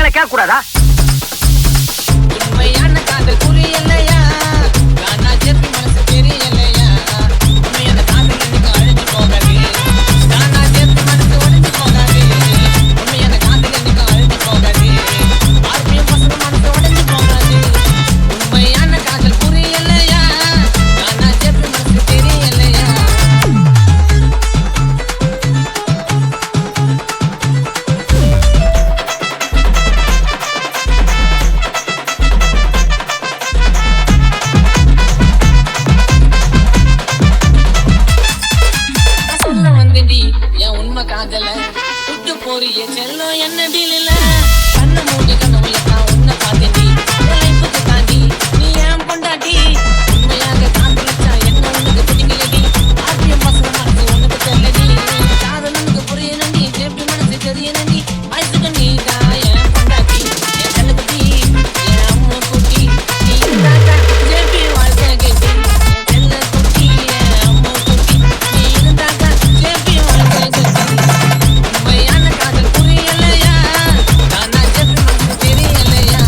சொன்னா கேட்க கூடாதா? உண்மையான காதல் புரியலையா? நானா ஜெபி மனசு தெரியலையா? உண்மையான காதல் எனக்கு அழிஞ்சு போகாது. நானா ஜெபி மனசு உடைஞ்சு போகாது. உண்மையான காதல் எனக்கு அழிஞ்சு போகாது. ஆர்பிஎம் பசங்க மனசு உடைஞ்சு போகாது. உண்மையான காதல் புரியலையா? நானா ஜெபி மனசு தெரியலையா? சொல்ல வந்தேன்டி என் உண்மை காதல விட்டு போறிய செல்லம் என்ன டீலில கண்ண மூடி கனவுல நான் உன்னை பார்த்தேன்டி லைஃபுக்கு தாண்டி நீ ஏன் பொண்டாட்டி உண்மையாக காதலிச்சா என்ன உனக்கு பிடிக்கலடி ஆர்பிஎம் பசங்க மனசு உனக்கு தெரியலடி காதல் உனக்கு புரியலடி ஜெபி மனசு தெரியலடி வயசுக்கு நீ தான் என் பொண்டாட்டி என் செல்லக்குட்டி என் அம்மா குட்டி நீ இருந்தாக்கா ஜெபி வாழ்க்கை கேட்டி என் செல்லக்குட்டி என் அம்மா குட்டி நீ இருந்தாக்கா ஜெபி வாழ்க்கை கேட்டி உண்மையான காதல் புரியலையா? நானா ஜெபி மனசு தெரியலையா?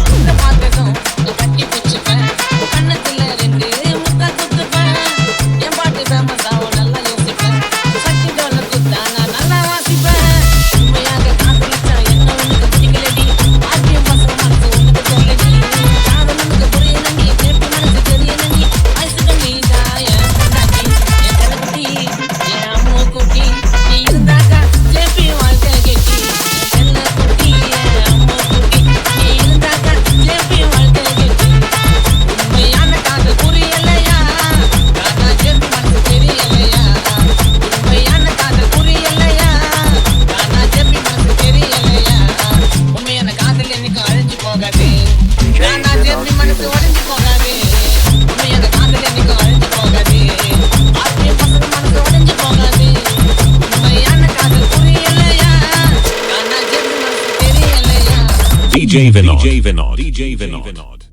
உன்னை பார்த்ததும் நான் கட்டி பிடிச்சுப்பேன். கண்ணத்துல ரெண்டு முத்தா குத்துப்பேன். என் பாட்டு ஃபேமஸ் ஆகும் நல்லா யோசிப்பேன். சக்தி டோல குத்தா நான் நல்லா வாசிப்பேன். உண்மையாக காதலிச்சா என்ன உனக்கு பிடிக்கலடி ஆர்பிஎம் பசங்க மனசு உனக்கு தெரியலடி காதல் உனக்கு புரியலடி ஜெபி மனசு தெரியலடி வயசுக்கு நீ தான் என் பொண்டாட்டி என் செல்லக்குட்டி என் அம்மா குட்டி நீ இருந்தாக்கா ஜெபி வாழ்க்கை கேட்டி என் செல்லக்குட்டி என் அம்மா குட்டி நீ இருந்தாக்கா ஜெபி வாழ்க்கை கேட்டி உண்மையான காதல் புரியலையா? நானா ஜெபி மனசு தெரியலையா? உண்மையான காதல் புரியலையா? நானா ஜெபி மனசு தெரியலையா? உண்மையான காதல் எனக்கு அழிஞ்சு போகாது. நானா ஜெபி மனசு உடைஞ்சு போகாது. உண்மையான காதல் எனக்கு அழிஞ்சு போகாது. ஆர்பிஎம் பசங்க மனசு உடைஞ்சு போகாது. உண்மையான காதல் புரியலையா? நானா ஜெபி மனசு தெரியலையா? DJ Vinod. DJ Vinod. DJ Vinod.